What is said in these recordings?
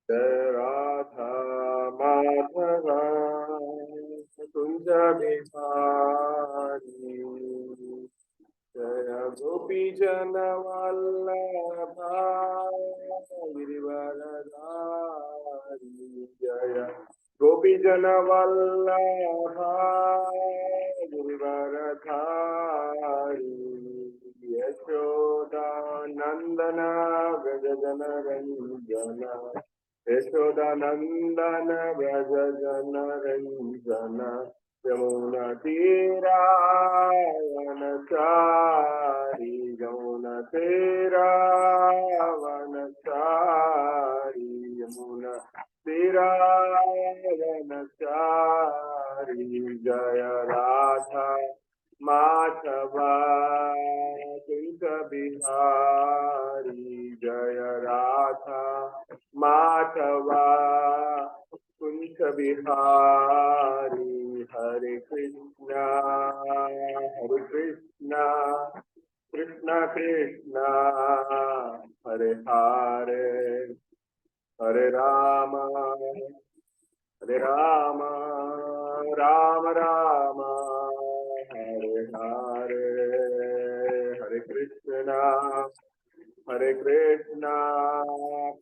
जय राधा माधव कुंज बिहारी, जय गोपी जन वल्लभा गिरिवरधारी, जय गोपी जन वल्लभा गिरिवरधारी, यशोदा नंदन व्रज जन रंजन, यशोदानंदन व्रज जन रंजन, यमुना तीरावनचारी, यमुना तीरावनचारी, यमुना तीरावनचारी, जय राधा माधवा कुंज बिहारी, जय राधा माधवा कुंज बिहारी, हरे कृष्णा कृष्ण कृष्णा हरे हरे, हरे राम राम राम हरे हरे, हरे कृष्णा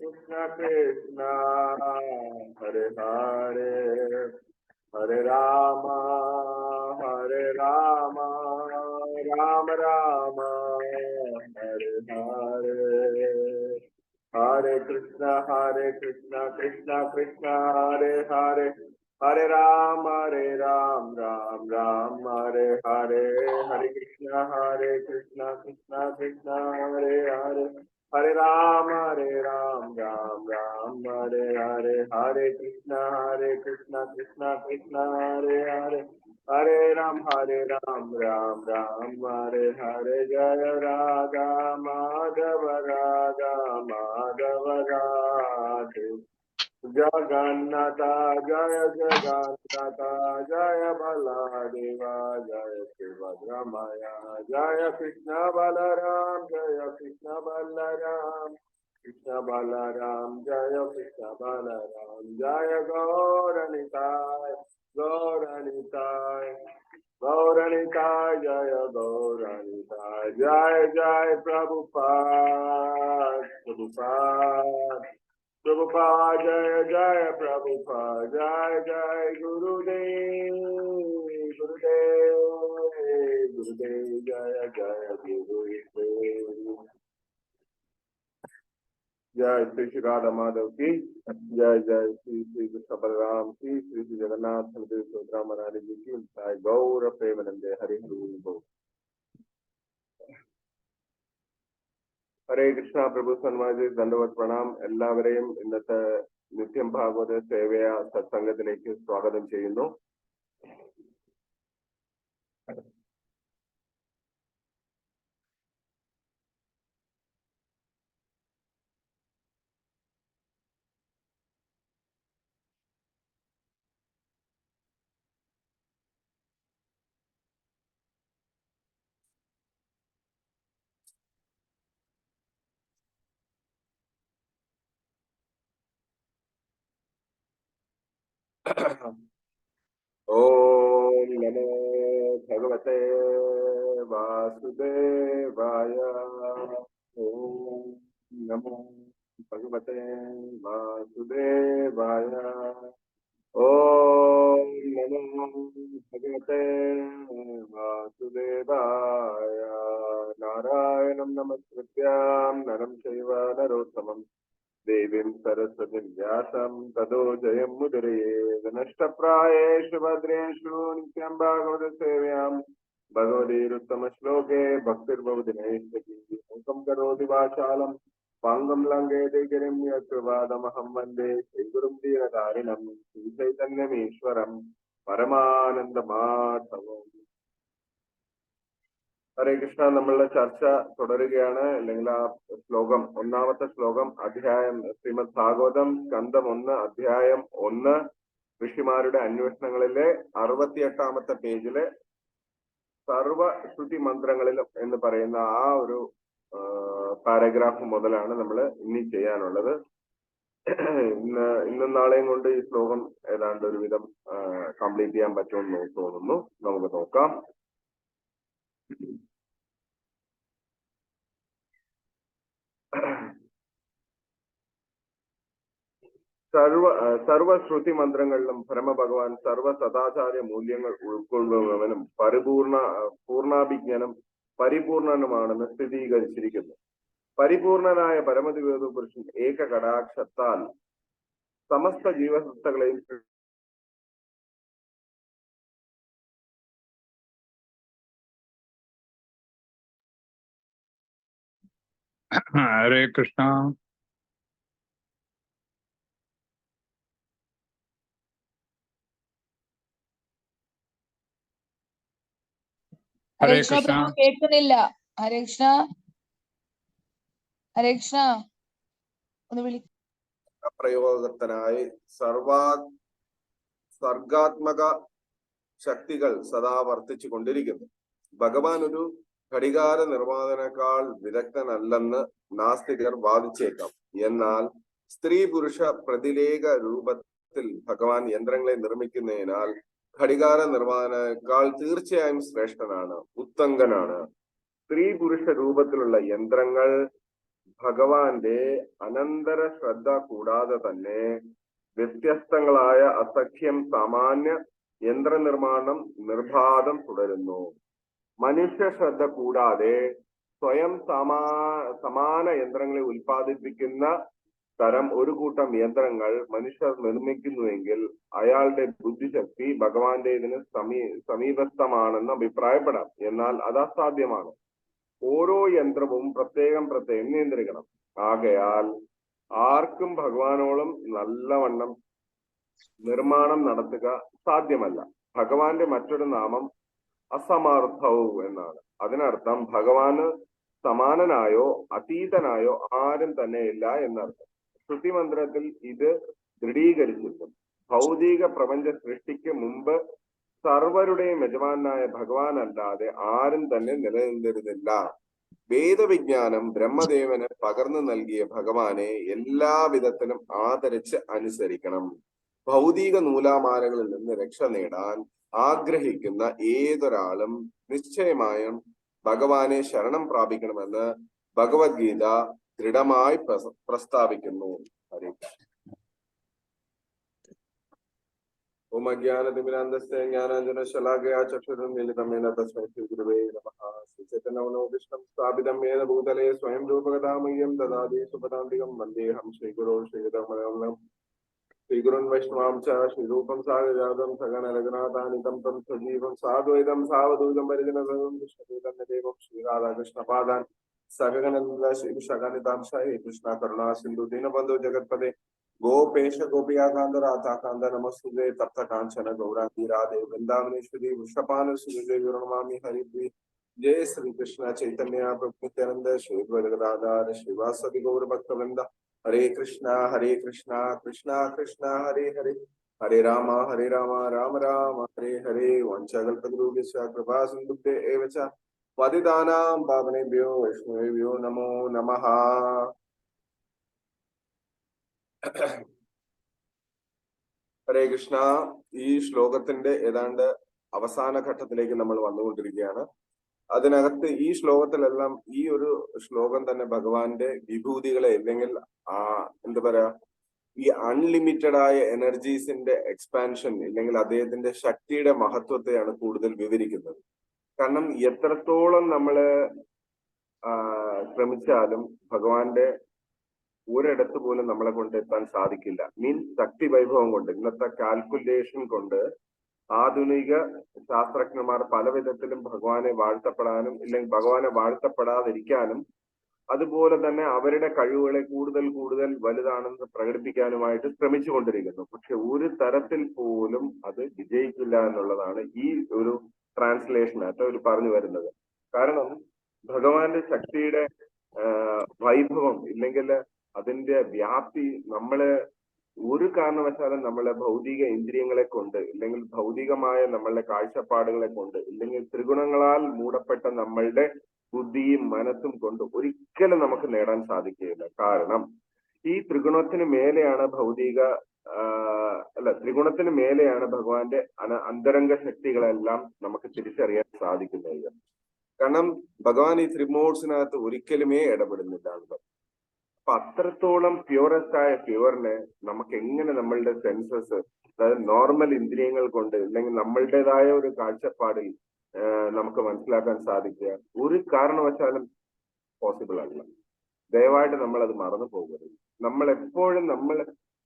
कृष्ण कृष्ण हरे हरे, हरे राम राम राम हरे हरे, हरे कृष्ण कृष्ण कृष्ण हरे हरे, हरे राम राम राम हरे हरे, हरे कृष्ण कृष्ण कृष्ण हरे हरे, हरे राम राम राम हरे हरे, हरे कृष्ण कृष्ण कृष्ण हरे हरे, हरे राम राम राम हरे हरे, जय राधा माधव राधे, जगन्नाथ जय जगन्नाथ, जय बलदेवा जय सुभद्रमया, जय कृष्ण बलराम जय कृष्ण बलराम, कृष्ण बलराम जय कृष्ण बलराम, जय गौरनिताय गौरनिताय गौरनिताय, जय गौरनिताय, जय जय प्रभुपाद प्रभुपाद, जय जय प्रभुपाद, जय जय गुरुदेव जय जय गुरुदेव, जय श्री श्री राधा माधव की, जय जय श्री श्री कृष्ण बलराम की, श्री श्री जगन्नाथ बलदेव सुभद्रा महाराज जी की, जय गौर प्रेमानंदे, हरि हरि बोल। ഹരേ കൃഷ്ണ. പ്രഭു സന്മാജി ദണ്ഡവത് പ്രണാം. എല്ലാവരെയും ഇന്നത്തെ നിത്യം ഭാഗവത സേവയ സത്സംഗത്തിലേക്ക് സ്വാഗതം ചെയ്യുന്നു. ഓം നമോ ഭഗവതേ വാസുദേവായ, ഓം നമോ ഭഗവതേ വാസുദേവായ, ഓം നമോ ഭഗവതേ വാസുദേവായ, നാരായണം നമസ്കൃത്യം നരം ചൈവ നരോത്തമം देवीं सरस्वतीं व्यासं ततो जयं मुदीरयेत्, नष्टप्रायेषु भद्रेषु नित्यं भागवत सेव्यां, भगवतीरुत्तमश्लोके भक्तिर्भवति नैष्ठिकी, मुखं करोति वाचालं पाङ्गं लङ्घयति गिरिं यत्कृपादमहं वन्दे श्रीगुरुं दीनतारिणं, श्रीचैतन्यमीश्वरं परमानन्दमाधवम्. ഹരേ കൃഷ്ണ. നമ്മളുടെ ചർച്ച തുടരുകയാണ്. അല്ലെങ്കിൽ ആ ശ്ലോകം, ഒന്നാമത്തെ ശ്ലോകം, അധ്യായം ശ്രീമദ് ഭാഗവതം സ്കന്ധം 1 അധ്യായം 1 ഋഷിമാരുടെ അന്വേഷണങ്ങളിലെ 68-ാമത്തെ പേജിലെ സർവ ശ്രുതി മന്ത്രങ്ങളിലും എന്ന് പറയുന്ന ആ ഒരു പാരഗ്രാഫ് മുതലാണ് നമ്മൾ ഇനി ചെയ്യാനുള്ളത്. ഇന്നും നാളെയും കൊണ്ട് ഈ ശ്ലോകം ഏതാണ്ട് ഒരുവിധം കംപ്ലീറ്റ് ചെയ്യാൻ പറ്റുമെന്ന് തോന്നുന്നു. നമുക്ക് നോക്കാം. സർവശ്രുതി മന്ത്രങ്ങളിലും പരമഭഗവാൻ സർവ സദാചാര മൂല്യങ്ങൾ ഉൾക്കൊള്ളുന്നവനും പൂർണ്ണാഭിജ്ഞനും പരിപൂർണനുമാണെന്ന് സ്ഥിരീകരിച്ചിരിക്കുന്നു. പരിപൂർണനായ പരമദിവേദ പുരുഷൻ ഏക കടാക്ഷത്താൽ സമസ്ത ജീവസത്തകളെയും ഹരേ കൃഷ്ണ. ഹരേ കൃഷ്ണ. കേൾക്കുന്നില്ല. ഹരേ കൃഷ്ണ, ഹരേ കൃഷ്ണ ഒന്ന് വിളി. പ്രയോഗത്തിനായി സർഗാത്മക ശക്തികൾ സദാ വർത്തിച്ചു കൊണ്ടിരിക്കുന്നു. ഭഗവാൻ ഒരു ഘടികാര നിർമ്മാണനേക്കാൾ വിദഗ്ധനല്ലെന്ന് നാസ്തികർ വാദിച്ചേക്കാം. എന്നാൽ സ്ത്രീ പുരുഷ പ്രതിലേഖ രൂപത്തിൽ ഭഗവാൻ യന്ത്രങ്ങളെ നിർമ്മിക്കുന്നതിനാൽ ഘടികാര നിർമ്മാണനേക്കാൾ തീർച്ചയായും ശ്രേഷ്ഠനാണ്, ഉത്തങ്കനാണ്. സ്ത്രീ പുരുഷ രൂപത്തിലുള്ള യന്ത്രങ്ങൾ ഭഗവാന്റെ അനന്തര ശ്രദ്ധ കൂടാതെ തന്നെ വ്യത്യസ്തങ്ങളായ അസഖ്യം സാമാന്യ യന്ത്രനിർമ്മാണം നിർബാധം തുടരുന്നു. മനുഷ്യ ശ്രദ്ധ കൂടാതെ സ്വയം സമാന യന്ത്രങ്ങളെ ഉൽപ്പാദിപ്പിക്കുന്ന തരം ഒരു കൂട്ടം യന്ത്രങ്ങൾ മനുഷ്യർ നിർമ്മിക്കുന്നുവെങ്കിൽ അയാളുടെ ബുദ്ധിശക്തി ഭഗവാന്റേതിന് സമീപസ്ഥമാണെന്ന് അഭിപ്രായപ്പെടാം. എന്നാൽ അത് അസാധ്യമാണ്. ഓരോ യന്ത്രവും പ്രത്യേകം നിയന്ത്രിക്കണം. ആകയാൽ ആർക്കും ഭഗവാനോളം നല്ലവണ്ണം നിർമ്മാണം നടത്തുക സാധ്യമല്ല. ഭഗവാന്റെ മറ്റൊരു നാമം അസമർത്ഥവും എന്നാണ്. അതിനർത്ഥം ഭഗവാന് സമാനനായോ അതീതനായോ ആരും തന്നെ ഇല്ല എന്നർത്ഥം. ശ്രുതിമന്ത്രത്തിൽ ഇത് ദൃഢീകരിച്ചിരിക്കുന്നു. ഭൗതിക പ്രപഞ്ച സൃഷ്ടിക്ക് മുമ്പ് സർവരുടെയും യജമാനായ ഭഗവാൻ അല്ലാതെ ആരും തന്നെ നിലനിന്നിരുന്നില്ല. വേദവിജ്ഞാനം ബ്രഹ്മദേവന് പകർന്നു നൽകിയ ഭഗവാനെ എല്ലാവിധത്തിലും ആദരിച്ച് അനുസരിക്കണം. ഭൗതിക നൂലാമാലകളിൽ നിന്ന് രക്ഷ നേടാൻ ആഗ്രഹിക്കുന്ന ഏതൊരാളും നിശ്ചയമായും ഭഗവാനെ ശരണം പ്രാപിക്കണമെന്ന് ഭഗവത്ഗീത ദൃഢമായി പ്രസ്താവിക്കുന്നു. ഹരേ ഓം അജ്ഞാനതിമിരാന്തസ്യ ജ്ഞാനാഞ്ജനശലാകയാ ചക്ഷുരുന്മിലിതമേന തസ്മൈ ശ്രീഗുരുവേ നമഃ. ശ്രീചൈതന്യമനോഭീഷ്ടം സ്ഥാപിതം യേന ഭൂതലേ സ്വയം രൂപകഥാമഹ്യം ദദാതി സുപദാന്തികം വന്ദേഹം ശ്രീഗുരോ ശ്രീധർമ്മം ശ്രീഗുരുൻ വൈഷ്ണവാം ച ശ്രീരൂപം സാഗജാതം സഗണ രഘുനാഥാനിതം തം സജീവം സാദ്വൈതം സാവധൂതം പരിജനസദം കൃഷ്ണദേവം ശ്രീരാധാകൃഷ്ണപാദാൻ സഗണനന്ദ ശ്രീശാഖാനിതാംശ ഹേ കൃഷ്ണ കരുണാ സിന്ധു ദീനബന്ധു ജഗത്പദേ गोपेश गोपियाकांत राधाकांत नमस्ते तप्त कांचन गौरांगी राधे वृंदावनेश्वरी वृषभानुसुते नमामि हरिप्रिय. जय श्री कृष्ण चैतन्य प्रभु नित्यानंद श्री गदाधर श्रीवासदि गौर भक्तवृंद. हरे कृष्णा कृष्णा कृष्णा हरे हरे, हरे राम राम राम हरे हरे. वंशकल्पतरुभ्यश्च कृपा सिन्धुभ्य एव च पतितानां पावनेभ्यो वैष्णवेभ्यो नमो नमः. ഹരേ കൃഷ്ണ. ഈ ശ്ലോകത്തിന്റെ ഏതാണ്ട് അവസാന ഘട്ടത്തിലേക്ക് നമ്മൾ വന്നുകൊണ്ടിരിക്കുകയാണ്. അതിനകത്ത് ഈ ശ്ലോകത്തിലെല്ലാം ഈ ഒരു ശ്ലോകം തന്നെ ഭഗവാന്റെ വിഭൂതികളെ അല്ലെങ്കിൽ എന്താ പറയാ ഈ അൺലിമിറ്റഡ് ആയ എനർജീസിന്റെ എക്സ്പാൻഷൻ ഇല്ലെങ്കിൽ അദ്ദേഹത്തിന്റെ ശക്തിയുടെ മഹത്വത്തെയാണ് കൂടുതൽ വിവരിക്കുന്നത്. കാരണം എത്രത്തോളം നമ്മള് ശ്രമിച്ചാലും ഭഗവാന്റെ ഒരിടത്ത് പോലും നമ്മളെ കൊണ്ട് എത്താൻ സാധിക്കില്ല. മീൻസ് ശക്തി വൈഭവം കൊണ്ട്, ഇന്നത്തെ കാൽക്കുലേഷൻ കൊണ്ട് ആധുനിക ശാസ്ത്രജ്ഞന്മാർ പല വിധത്തിലും ഭഗവാനെ വാഴ്ത്തപ്പെടാനും ഇല്ലെങ്കിൽ ഭഗവാനെ വാഴ്ത്തപ്പെടാതിരിക്കാനും അതുപോലെ തന്നെ അവരുടെ കഴിവുകളെ കൂടുതൽ വലുതാണെന്ന് പ്രകടിപ്പിക്കാനുമായിട്ട് ശ്രമിച്ചുകൊണ്ടിരിക്കുന്നു. പക്ഷെ ഒരു തരത്തിൽ പോലും അത് വിജയിക്കില്ല എന്നുള്ളതാണ് ഈ ഒരു ട്രാൻസ്ലേഷനകത്ത് അവർ പറഞ്ഞു വരുന്നത്. കാരണം ഭഗവാന്റെ ശക്തിയുടെ വൈഭവം ഇല്ലെങ്കിൽ അതിന്റെ വ്യാപ്തി നമ്മള് ഒരു കാരണവശാലും നമ്മളെ ഭൗതിക ഇന്ദ്രിയങ്ങളെ കൊണ്ട് ഇല്ലെങ്കിൽ ഭൗതികമായ നമ്മളുടെ കാഴ്ചപ്പാടുകളെ കൊണ്ട് ഇല്ലെങ്കിൽ ത്രിഗുണങ്ങളാൽ മൂടപ്പെട്ട നമ്മളുടെ ബുദ്ധിയും മനസ്സും കൊണ്ട് ഒരിക്കലും നമുക്ക് നേടാൻ സാധിക്കുകയില്ല. കാരണം ഈ ത്രിഗുണത്തിന് മേലെയാണ് ത്രിഗുണത്തിന് മേലെയാണ് ഭഗവാന്റെ അന്തരംഗ ശക്തികളെല്ലാം നമുക്ക് തിരിച്ചറിയാൻ സാധിക്കുന്നത്. കാരണം ഭഗവാൻ ഈ ത്രിമോഡ്സിനകത്ത് ഒരിക്കലുമേ ഇടപെടുന്നില്ല എന്നുള്ളത്. അപ്പൊ അത്രത്തോളം പ്യൂറസ്റ്റ് ആയ പ്യൂറിനെ നമുക്ക് എങ്ങനെ നമ്മളുടെ സെൻസസ്, അതായത് നോർമൽ ഇന്ദ്രിയങ്ങൾ കൊണ്ട് അല്ലെങ്കിൽ നമ്മളുടേതായ ഒരു കാഴ്ചപ്പാടിൽ നമുക്ക് മനസ്സിലാക്കാൻ സാധിക്കുക ഒരു കാരണവശാലും പോസിബിൾ അല്ല. ദയവായിട്ട് നമ്മൾ അത് മറന്നു പോകരുത്.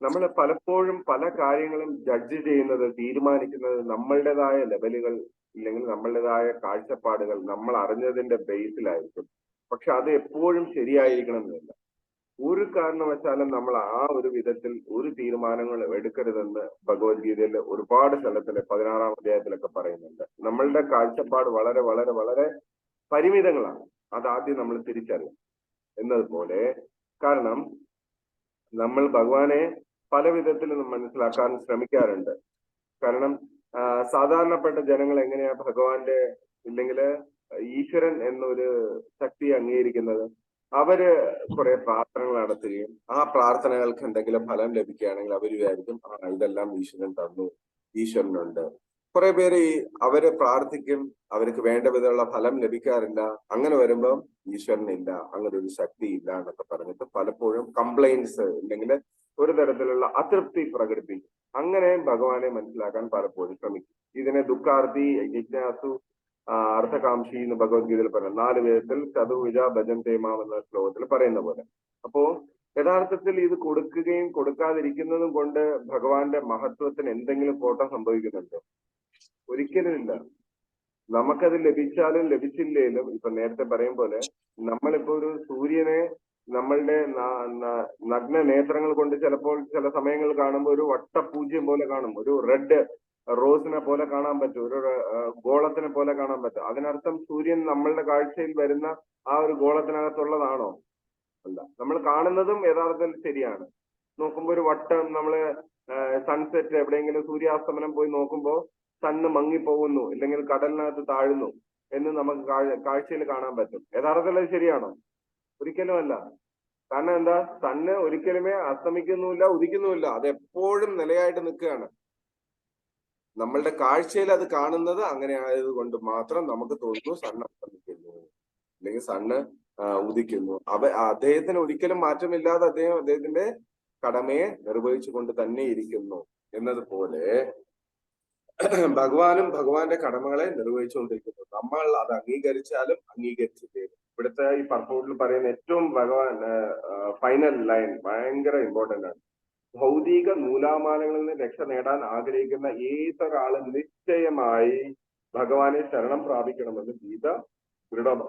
നമ്മൾ പലപ്പോഴും പല കാര്യങ്ങളും ജഡ്ജ് ചെയ്യുന്നത്, തീരുമാനിക്കുന്നത് നമ്മളുടേതായ ലെവലുകൾ ഇല്ലെങ്കിൽ നമ്മളുടേതായ കാഴ്ചപ്പാടുകൾ നമ്മൾ അറിഞ്ഞതിന്റെ ബേസിലായിരിക്കും. പക്ഷെ അത് എപ്പോഴും ശരിയായിരിക്കണം എന്നില്ല. ഒരു കാരണവശാലും നമ്മൾ ആ ഒരു വിധത്തിൽ ഒരു തീരുമാനങ്ങൾ എടുക്കരുതെന്ന് ഭഗവത്ഗീതയിൽ ഒരുപാട് സ്ഥലത്തില് 16-ാം അധ്യായത്തിലൊക്കെ പറയുന്നുണ്ട്. നമ്മളുടെ കാഴ്ചപ്പാട് വളരെ വളരെ വളരെ പരിമിതങ്ങളാണ്. അതാദ്യം നമ്മൾ തിരിച്ചറിയും എന്നതുപോലെ. കാരണം നമ്മൾ ഭഗവാനെ പല വിധത്തിലും മനസ്സിലാക്കാൻ ശ്രമിക്കാറുണ്ട്. കാരണം സാധാരണപ്പെട്ട ജനങ്ങൾ എങ്ങനെയാ ഭഗവാന്റെ ഇല്ലെങ്കിൽ ഈശ്വരൻ എന്നൊരു ശക്തിയെ അംഗീകരിക്കുന്നത്? അവര് കുറെ പ്രാർത്ഥനകൾ നടത്തുകയും ആ പ്രാർത്ഥനകൾക്ക് എന്തെങ്കിലും ഫലം ലഭിക്കുകയാണെങ്കിൽ അവർ വിചാരിക്കും ഇതെല്ലാം ഈശ്വരൻ തന്നു, ഈശ്വരനുണ്ട്. കുറെ പേര് അവര് പ്രാർത്ഥിക്കും, അവർക്ക് വേണ്ട വിധമുള്ള ഫലം ലഭിക്കാറില്ല. അങ്ങനെ വരുമ്പോൾ ഈശ്വരനില്ല, അങ്ങനെ ഒരു ശക്തി ഇല്ല എന്നൊക്കെ പറഞ്ഞിട്ട് പലപ്പോഴും കംപ്ലൈന്റ്സ് ഇല്ലെങ്കിൽ ഒരു തരത്തിലുള്ള അതൃപ്തി പ്രകടിപ്പിക്കും. അങ്ങനെ ഭഗവാനെ മനസ്സിലാക്കാൻ പലപ്പോഴും ശ്രമിക്കും. ഇതിനെ ദുഃഖാർത്ഥി, ജിജ്ഞാസു, അർത്ഥകാംക്ഷി എന്ന് ഭഗവത്ഗീതയിൽ പറയുന്നത് 4 വിധത്തിൽ ചതുർവിധ ഭജന്തേ മാം എന്ന ശ്ലോകത്തിൽ പറയുന്ന പോലെ. അപ്പോ യഥാർത്ഥത്തിൽ ഇത് കൊടുക്കുകയും കൊടുക്കാതിരിക്കുന്നതും കൊണ്ട് ഭഗവാന്റെ മഹത്വത്തിന് എന്തെങ്കിലും കോട്ടം സംഭവിക്കുന്നുണ്ടോ? ഒരിക്കലുമില്ല. നമുക്കത് ലഭിച്ചാലും ലഭിച്ചില്ലേലും ഇപ്പൊ നേരത്തെ പറയും പോലെ നമ്മളിപ്പോ ഒരു സൂര്യനെ നമ്മളുടെ നഗ്ന നേത്രങ്ങൾ കൊണ്ട് ചിലപ്പോൾ ചില സമയങ്ങൾ കാണുമ്പോൾ ഒരു വട്ടപൂജ്യം പോലെ കാണും, ഒരു റെഡ് റോസിനെ പോലെ കാണാൻ പറ്റും, ഒരു ഗോളത്തിനെ പോലെ കാണാൻ പറ്റും. അതിനർത്ഥം സൂര്യൻ നമ്മളുടെ കാഴ്ചയിൽ വരുന്ന ആ ഒരു ഗോളത്തിനകത്തുള്ളതാണോ? അല്ല. നമ്മൾ കാണുന്നതും യഥാർത്ഥത്തിൽ ശരിയാണ്. നോക്കുമ്പോൾ ഒരു വട്ടം, നമ്മള് സൺസെറ്റ് എവിടെയെങ്കിലും സൂര്യാസ്തമനം പോയി നോക്കുമ്പോൾ സണ്ണ് മങ്ങിപ്പോകുന്നു ഇല്ലെങ്കിൽ കടലിനകത്ത് താഴുന്നു എന്ന് നമുക്ക് കാഴ്ചയിൽ കാണാൻ പറ്റും. യഥാർത്ഥത്തിൽ അത് ശരിയാണോ? ഒരിക്കലും അല്ല. കാരണം എന്താ? സണ്ണ് ഒരിക്കലുമേ അസ്തമിക്കുന്നുമില്ല, ഉദിക്കുന്നുമില്ല. അത് എപ്പോഴും നിലയായിട്ട് നിൽക്കുകയാണ്. നമ്മളുടെ കാഴ്ചയിൽ അത് കാണുന്നത് അങ്ങനെ ആയതുകൊണ്ട് മാത്രം നമുക്ക് തോന്നുന്നു സണ്ണ് അസ്തമിക്കുന്നു അല്ലെങ്കിൽ സണ്ണ് ഉദിക്കുന്നു. അദ്ദേഹത്തിന് ഒരിക്കലും മാറ്റമില്ലാതെ അദ്ദേഹത്തിന്റെ കടമയെ നിർവഹിച്ചു കൊണ്ട് തന്നെ ഇരിക്കുന്നു എന്നതുപോലെ ഭഗവാനും ഭഗവാന്റെ കടമകളെ നിർവഹിച്ചുകൊണ്ടിരിക്കുന്നു. നമ്മൾ അത് അംഗീകരിച്ചാലും അംഗീകരിച്ചില്ലേലും. ഇവിടുത്തെ ഈ പർപ്പൂട്ടിൽ പറയുന്ന ഏറ്റവും ഫൈനൽ ലൈൻ ഭയങ്കര ഇമ്പോർട്ടന്റ് ആണ്. ഭൗതിക നൂലാമാലകളിൽ നിന്ന് രക്ഷ നേടാൻ ആഗ്രഹിക്കുന്ന ഏതൊരാളും നിശ്ചയമായി ഭഗവാനെ ശരണം പ്രാപിക്കണമെന്ന് ഗീത ദൃഢം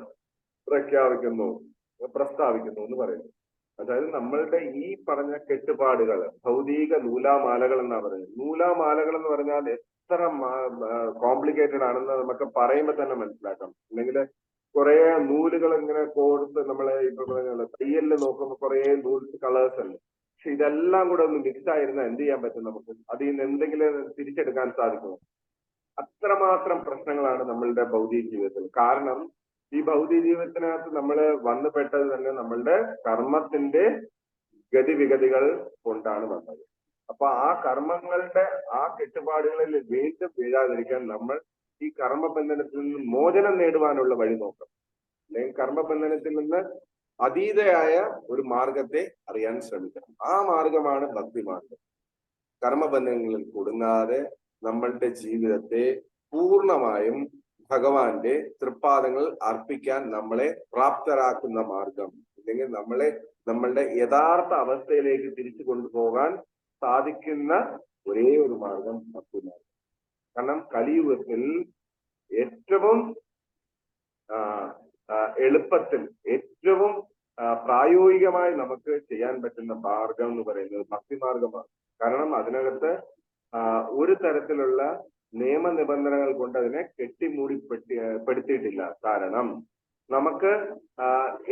പ്രസ്താവിക്കുന്നു എന്ന് പറയുന്നു. അതായത് നമ്മളുടെ ഈ പറഞ്ഞ കെട്ടുപാടുകൾ, ഭൗതിക നൂലാമാലകൾ എന്നാ പറയുന്നത്. നൂലാമാലകൾ എന്ന് പറഞ്ഞാൽ എത്ര കോംപ്ലിക്കേറ്റഡ് ആണെന്ന് നമുക്ക് പറയുമ്പോൾ തന്നെ മനസ്സിലാക്കാം. അല്ലെങ്കിൽ കുറെ നൂലുകൾ ഇങ്ങനെ കോർത്ത് നമ്മളെ ഇപ്പൊ പറഞ്ഞ തയ്യലിൽ നോക്കുമ്പോൾ കുറെ നൂൽസ് കളേഴ്സ് ഉണ്ട്. പക്ഷെ ഇതെല്ലാം കൂടെ ഒന്ന് മിക്സ് ആയിരുന്ന എന്ത് ചെയ്യാൻ പറ്റും? നമുക്ക് അതിൽ നിന്ന് എന്തെങ്കിലും തിരിച്ചെടുക്കാൻ സാധിക്കുമോ? അത്രമാത്രം പ്രശ്നങ്ങളാണ് നമ്മളുടെ ഭൗതിക ജീവിതത്തിൽ. കാരണം ഈ ഭൗതിക ജീവിതത്തിനകത്ത് നമ്മൾ വന്നുപെട്ടത് തന്നെ നമ്മളുടെ കർമ്മത്തിന്റെ ഗതിവിഗതികൾ കൊണ്ടാണ് വന്നത്. അപ്പൊ ആ കർമ്മങ്ങളുടെ ആ കെട്ടുപാടുകളിൽ വീണ്ടും വീഴാതിരിക്കാൻ നമ്മൾ ഈ കർമ്മബന്ധനത്തിൽ നിന്ന് മോചനം നേടുവാനുള്ള വഴി നോക്കണം. അല്ലെങ്കിൽ കർമ്മബന്ധനത്തിൽ നിന്ന് അതീതയായ ഒരു മാർഗത്തെ അറിയാൻ ശ്രമിക്കണം. ആ മാർഗമാണ് ഭക്തി മാർഗം. കർമ്മബന്ധങ്ങളിൽ കുടുങ്ങാതെ നമ്മളുടെ ജീവിതത്തെ പൂർണ്ണമായും ഭഗവാന്റെ തൃപ്പാദങ്ങൾ അർപ്പിക്കാൻ നമ്മളെ പ്രാപ്തരാക്കുന്ന മാർഗം, അല്ലെങ്കിൽ നമ്മളുടെ യഥാർത്ഥ അവസ്ഥയിലേക്ക് തിരിച്ചു കൊണ്ടുപോകാൻ സാധിക്കുന്ന ഒരേ ഒരു മാർഗം ഭക്തി മാർഗം. കാരണം കലിയുഗത്തിൽ ഏറ്റവും എളുപ്പത്തിൽ ഏറ്റവും പ്രായോഗികമായി നമുക്ക് ചെയ്യാൻ പറ്റുന്ന മാർഗം എന്ന് പറയുന്നത് ഭക്തിമാർഗമാണ്. കാരണം അതിനകത്ത് ഒരു തരത്തിലുള്ള നിയമനിബന്ധനകൾ കൊണ്ട് അതിനെ പെടുത്തിയിട്ടില്ല. കാരണം നമുക്ക്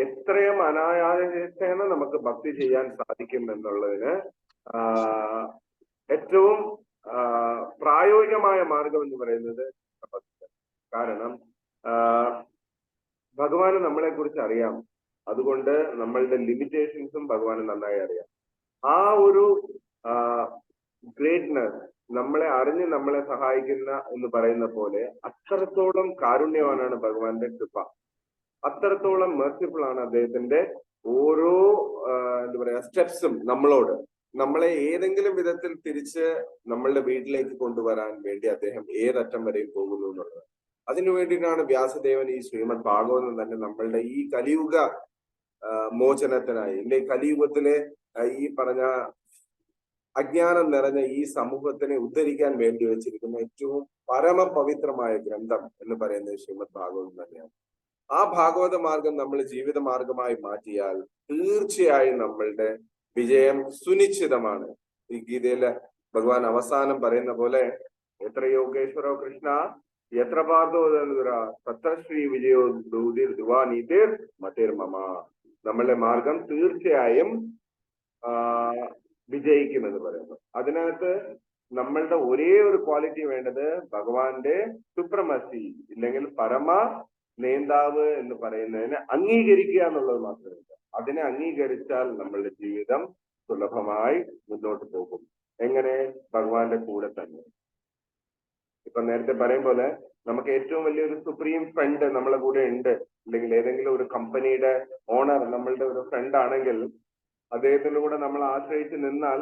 എത്രയും അനായാസേന നമുക്ക് ഭക്തി ചെയ്യാൻ സാധിക്കും എന്നുള്ളതിന് ഏറ്റവും പ്രായോഗികമായ മാർഗം എന്ന് പറയുന്നത് കാരണം ഭഗവാന് നമ്മളെ കുറിച്ച് അറിയാം. അതുകൊണ്ട് നമ്മളുടെ ലിമിറ്റേഷൻസും ഭഗവാന് നന്നായി അറിയാം. ആ ഒരു ഗ്രേറ്റ്നെസ് നമ്മളെ അറിഞ്ഞ് നമ്മളെ സഹായിക്കുന്ന എന്ന് പറയുന്ന പോലെ അത്രത്തോളം കാരുണ്യവാനാണ് ഭഗവാന്റെ കൃപ. അത്രത്തോളം മെർസിഫുൾ ആണ് അദ്ദേഹത്തിന്റെ ഓരോ എന്താ പറയാ സ്റ്റെപ്സും നമ്മളോട്. നമ്മളെ ഏതെങ്കിലും വിധത്തിൽ തിരിച്ച് നമ്മളുടെ വീട്ടിലേക്ക് കൊണ്ടുവരാൻ വേണ്ടി അദ്ദേഹം ഏതറ്റം വരെയും പോകുന്നു എന്നുള്ളത്. അതിനു വേണ്ടിയിട്ടാണ് വ്യാസദേവൻ ഈ ശ്രീമദ് ഭാഗവതം തന്നെ നമ്മളുടെ ഈ കലിയുഗ മോചനത്തിനായി, ഇല്ലേ കലിയുഗത്തിലെ ഈ പറഞ്ഞ അജ്ഞാനം നിറഞ്ഞ ഈ സമൂഹത്തിനെ ഉദ്ധരിക്കാൻ വേണ്ടി വെച്ചിരിക്കുന്ന ഏറ്റവും പരമപവിത്രമായ ഗ്രന്ഥം എന്ന് പറയുന്നത് ശ്രീമദ് ഭാഗവതം തന്നെയാണ്. ആ ഭാഗവത മാർഗം നമ്മൾ ജീവിത മാർഗമായി മാറ്റിയാൽ തീർച്ചയായും നമ്മളുടെ വിജയം സുനിശ്ചിതമാണ്. ഈ ഗീതയില് ഭഗവാൻ അവസാനം പറയുന്ന പോലെ എത്ര യോഗേശ്വരോ കൃഷ്ണ എത്ര പാർദോദര തത്ര ശ്രീ വിജയോ ദുവാനീതിർ മതിർ മമ. നമ്മളുടെ മാർഗം തീർച്ചയായും വിജയിക്കുമെന്ന് പറയുന്നു. അതിനകത്ത് നമ്മളുടെ ഒരേ ഒരു ക്വാളിറ്റി വേണ്ടത് ഭഗവാന്റെ സുപ്രമസി, ഇല്ലെങ്കിൽ പരമ നേതാവ് എന്ന് പറയുന്നതിനെ അംഗീകരിക്കുക എന്നുള്ളത് മാത്രമല്ല. അതിനെ അംഗീകരിച്ചാൽ നമ്മളുടെ ജീവിതം സുലഭമായി മുന്നോട്ട് പോകും. എങ്ങനെ? ഭഗവാന്റെ കൂടെ തന്നെ. ഇപ്പൊ നേരത്തെ പറയും പോലെ നമുക്ക് ഏറ്റവും വലിയൊരു സുപ്രീം ഫ്രണ്ട് നമ്മളെ കൂടെ ഉണ്ട്, അല്ലെങ്കിൽ ഏതെങ്കിലും ഒരു കമ്പനിയുടെ ഓണർ നമ്മളുടെ ഒരു ഫ്രണ്ട് ആണെങ്കിൽ അദ്ദേഹത്തിന്റെ കൂടെ നമ്മൾ ആശ്രയിച്ച് നിന്നാൽ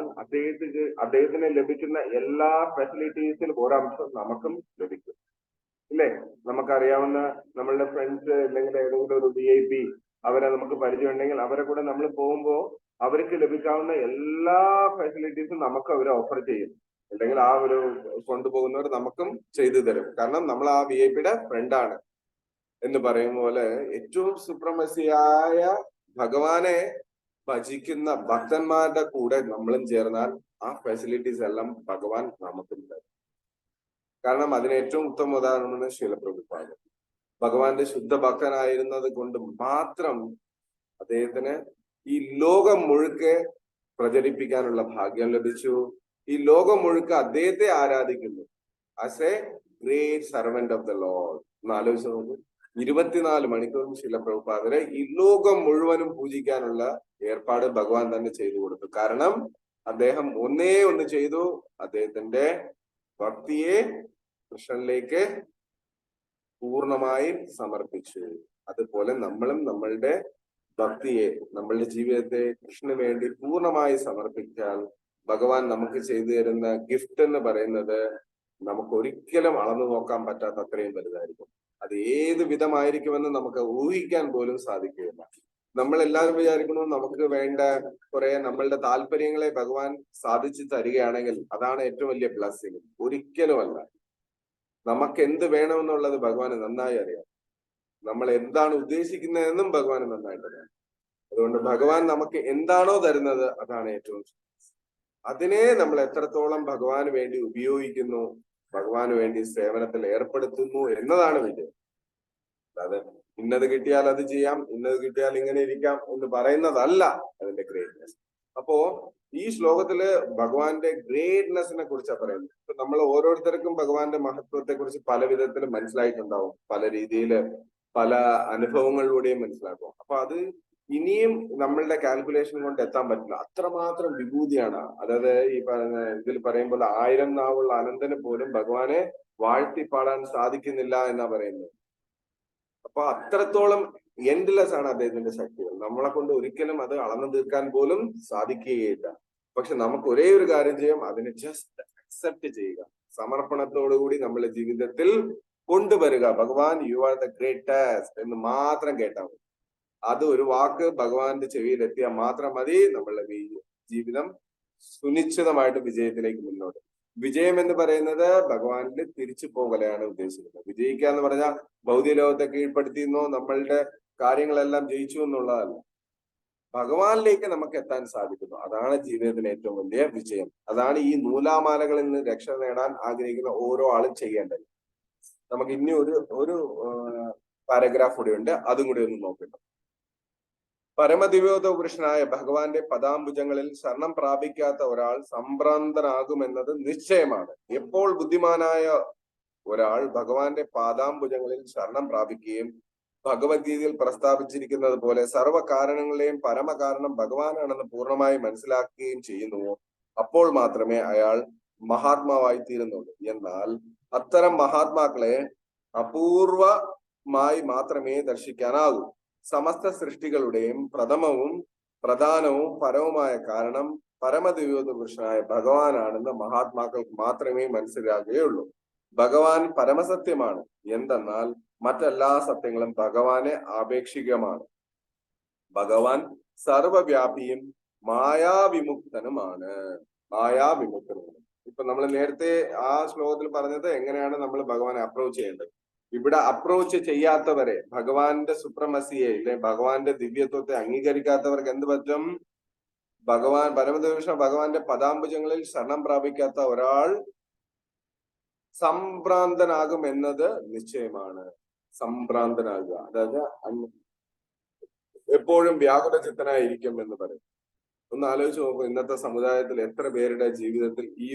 അദ്ദേഹത്തിന് ലഭിക്കുന്ന എല്ലാ ഫെസിലിറ്റീസിലും ഒരംശം നമുക്കും ലഭിക്കും, ഇല്ലേ? നമുക്കറിയാവുന്ന നമ്മളുടെ ഫ്രണ്ട്സ് അല്ലെങ്കിൽ ഏതെങ്കിലും ഒരു VIP അവരെ നമുക്ക് പരിചയം ഉണ്ടെങ്കിൽ അവരെ കൂടെ നമ്മൾ പോകുമ്പോൾ അവർക്ക് ലഭിക്കാവുന്ന എല്ലാ ഫെസിലിറ്റീസും നമുക്ക് അവർ ഓഫർ ചെയ്യും, അല്ലെങ്കിൽ ആ ഒരു കൊണ്ടുപോകുന്നവർ നമുക്കും ചെയ്തു തരും. കാരണം നമ്മൾ ആ VIP ഫ്രണ്ടാണ് എന്ന് പറയുന്ന പോലെ ഏറ്റവും സുപ്രമസിയായ ഭഗവാനെ ഭജിക്കുന്ന ഭക്തന്മാരുടെ കൂടെ നമ്മളും ചേർന്നാൽ ആ ഫെസിലിറ്റീസ് എല്ലാം ഭഗവാൻ നമുക്കും തരും. കാരണം അതിന് ഏറ്റവും ഉത്തമ ഉദാഹരണമാണ് ശീലപ്രഭുപാദ്. ഭഗവാന്റെ ശുദ്ധ ഭക്തനായിരുന്നത് കൊണ്ട് മാത്രം അദ്ദേഹത്തിന് ഈ ലോകം മുഴുക്കെ പ്രചരിപ്പിക്കാനുള്ള ഭാഗ്യം ലഭിച്ചു. ഈ ലോകം മുഴുക്കെ അദ്ദേഹത്തെ ആരാധിക്കുന്നു as A great servant of the Lord. ഒന്ന് ആലോചിച്ച് നോക്കൂ, 24 മണിക്കൂറും ശീലപ്രഭുപാദരെ ഈ ലോകം മുഴുവനും പൂജിക്കാനുള്ള ഏർപ്പാട് ഭഗവാൻ തന്നെ ചെയ്തു കൊടുത്തു. കാരണം അദ്ദേഹം ഒന്നേ ഒന്ന് ചെയ്തു, അദ്ദേഹത്തിന്റെ ഭക്തിയെ കൃഷ്ണനിലേക്ക് പൂർണ്ണമായും സമർപ്പിച്ചു. അതുപോലെ നമ്മളും നമ്മളുടെ ഭക്തിയെ, നമ്മളുടെ ജീവിതത്തെ കൃഷ്ണന് വേണ്ടി പൂർണ്ണമായി സമർപ്പിച്ചാൽ ഭഗവാൻ നമുക്ക് ചെയ്തു തരുന്ന ഗിഫ്റ്റ് എന്ന് പറയുന്നത് നമുക്ക് ഒരിക്കലും അളന്നു നോക്കാൻ പറ്റാത്ത അത്രയും വലുതായിരിക്കും. അത് ഏത് വിധമായിരിക്കുമെന്ന് നമുക്ക് ഊഹിക്കാൻ പോലും സാധിക്കുകയില്ല. നമ്മൾ എല്ലാവരും വിചാരിക്കുന്നു നമുക്ക് വേണ്ട കുറെ നമ്മളുടെ താല്പര്യങ്ങളെ ഭഗവാൻ സാധിച്ചു തരികയാണെങ്കിൽ അതാണ് ഏറ്റവും വലിയ ബ്ലെസ്സിങ്. ഒരിക്കലുമല്ല. നമുക്ക് എന്ത് വേണമെന്നുള്ളത് ഭഗവാന് നന്നായി അറിയാം. നമ്മൾ എന്താണ് ഉദ്ദേശിക്കുന്നതെന്നും ഭഗവാന് നന്നായിട്ട് അറിയാം. അതുകൊണ്ട് ഭഗവാൻ നമുക്ക് എന്താണോ തരുന്നത് അതാണ് ഏറ്റവും. അതിനെ നമ്മൾ എത്രത്തോളം ഭഗവാന് വേണ്ടി ഉപയോഗിക്കുന്നു, ഭഗവാന് വേണ്ടി സേവനത്തിൽ ഏർപ്പെടുത്തുന്നു എന്നതാണ് വിജയം. അതായത് ഇന്നത് കിട്ടിയാൽ അത് ചെയ്യാം, ഇന്നത് കിട്ടിയാൽ ഇങ്ങനെ ഇരിക്കാം എന്ന് പറയുന്നതല്ല അതിന്റെ ഗ്രേറ്റ്നെസ്. അപ്പോ ഈ ശ്ലോകത്തില് ഭഗവാന്റെ ഗ്രേറ്റ്നെസ്സിനെ കുറിച്ചാണ് പറയുന്നത്. ഇപ്പൊ നമ്മൾ ഓരോരുത്തർക്കും ഭഗവാന്റെ മഹത്വത്തെ കുറിച്ച് പല വിധത്തിലും മനസ്സിലായിട്ടുണ്ടാവും, പല രീതിയില് പല അനുഭവങ്ങളിലൂടെയും മനസ്സിലാക്കും. അപ്പൊ അത് ഇനിയും നമ്മളുടെ കാൽക്കുലേഷൻ കൊണ്ട് എത്താൻ പറ്റില്ല, അത്രമാത്രം വിഭൂതിയാണ്. അതായത് ഈ പറയുന്ന ഇതിൽ പറയുമ്പോൾ 1000 നാവുള്ള അനന്തന് പോലും ഭഗവാനെ വാഴ്ത്തിപ്പാടാൻ സാധിക്കുന്നില്ല എന്നാ പറയുന്നത്. അപ്പൊ അത്രത്തോളം എൻഡ്ലെസ് ആണ് അദ്ദേഹത്തിന്റെ ശക്തികൾ. നമ്മളെ കൊണ്ട് ഒരിക്കലും അത് അളന്നു തീർക്കാൻ പോലും സാധിക്കുകയില്ല. പക്ഷെ നമുക്ക് ഒരേ ഒരു കാര്യം ചെയ്യാം, അതിനെ ജസ്റ്റ് അക്സെപ്റ്റ് ചെയ്യുക, സമർപ്പണത്തോടുകൂടി നമ്മുടെ ജീവിതത്തിൽ കൊണ്ടുവരിക. ഭഗവാൻ യു ആർ ദ ഗ്രേറ്റസ്റ്റ് എന്ന് മാത്രം കേട്ടാൽ മതി. അത് ഒരു വാക്ക് ഭഗവാന്റെ ചെവിയിൽ എത്തിയാൽ മാത്രം മതി, നമ്മളുടെ ജീവിതം സുനിശ്ചിതമായിട്ട് വിജയത്തിലേക്ക് മുന്നോട്ട്. വിജയം എന്ന് പറയുന്നത് ഭഗവാനിൽ തിരിച്ചു പോകലെയാണ് ഉദ്ദേശിക്കുന്നത്. വിജയിക്കുക എന്ന് പറഞ്ഞാൽ ഭൗതിക ലോകത്തെ കീഴ്പ്പെടുത്തിയെന്നോ നമ്മളുടെ കാര്യങ്ങളെല്ലാം ജയിച്ചു എന്നുള്ളതല്ല. ഭഗവാനിലേക്ക് നമുക്ക് എത്താൻ സാധിക്കുന്നു, അതാണ് ജീവിതത്തിന് ഏറ്റവും വലിയ വിജയം. അതാണ് ഈ നൂലാമാലകളിൽ നിന്ന് രക്ഷ നേടാൻ ആഗ്രഹിക്കുന്ന ഓരോ ആളും ചെയ്യേണ്ടത്. നമുക്ക് ഇനി ഒരു പാരഗ്രാഫ് കൂടി ഉണ്ട്, അതും കൂടി ഒന്ന് നോക്കണം. പരമദിവ്യോത പുരുഷനായ ഭഗവാന്റെ പദാംബുജങ്ങളിൽ ശരണം പ്രാപിക്കാത്ത ഒരാൾ സംഭ്രാന്തനാകുമെന്നത് നിശ്ചയമാണ്. എപ്പോൾ ബുദ്ധിമാനായ ഒരാൾ ഭഗവാന്റെ പാദാംബുജങ്ങളിൽ ശരണം പ്രാപിക്കുകയും ഭഗവത്ഗീതയിൽ പ്രസ്താവിച്ചിരിക്കുന്നത് പോലെ സർവ്വ കാരണങ്ങളെയും പരമകാരണം ഭഗവാനാണെന്ന് പൂർണ്ണമായി മനസ്സിലാക്കുകയും ചെയ്യുന്നുവോ അപ്പോൾ മാത്രമേ അയാൾ മഹാത്മാവായി തീരുന്നുള്ളൂ. എന്നാൽ അത്തരം മഹാത്മാക്കളെ അപൂർവമായി മാത്രമേ ദർശിക്കാനാകൂ. സമസ്ത സൃഷ്ടികളുടെയും പ്രഥമവും പ്രധാനവും പരവുമായ കാരണം പരമദിവ്യോത പുരുഷനായ ഭഗവാനാണെന്ന് മഹാത്മാക്കൾക്ക് മാത്രമേ മനസ്സിലാകുകയുള്ളൂ. ഭഗവാൻ പരമസത്യമാണ്. എന്തെന്നാൽ മറ്റെല്ലാ സത്യങ്ങളും ഭഗവാനെ ആപേക്ഷികമാണ്. ഭഗവാൻ സർവവ്യാപിയും മായാവിമുക്തനുമാണ്. മായാവിമുക്തനുമാണ്. ഇപ്പൊ നമ്മൾ നേരത്തെ ആ ശ്ലോകത്തിൽ പറഞ്ഞത് എങ്ങനെയാണ് നമ്മൾ ഭഗവാനെ അപ്രോച്ച് ചെയ്യേണ്ടത്. ഇവിടെ അപ്രോച്ച് ചെയ്യാത്തവരെ, ഭഗവാന്റെ സുപ്രമസിയെ ഇല്ലെ ഭഗവാന്റെ ദിവ്യത്വത്തെ അംഗീകരിക്കാത്തവർക്ക് എന്ത് പറ്റും? ഭഗവാൻ പരമദിവ്യ ഭഗവാന്റെ പദാംബുജങ്ങളിൽ ശരണം പ്രാപിക്കാത്ത ഒരാൾ സംഭ്രാന്തനാകും എന്നത് നിശ്ചയമാണ്. സംഭ്രാന്തനാകുക, അതായത് എപ്പോഴും വ്യാകുലചിത്തനായിരിക്കും എന്ന് പറയും. ഒന്ന് ആലോചിച്ച് നോക്കൂ, ഇന്നത്തെ സമുദായത്തിൽ എത്ര പേരുടെ ജീവിതത്തിൽ ഈ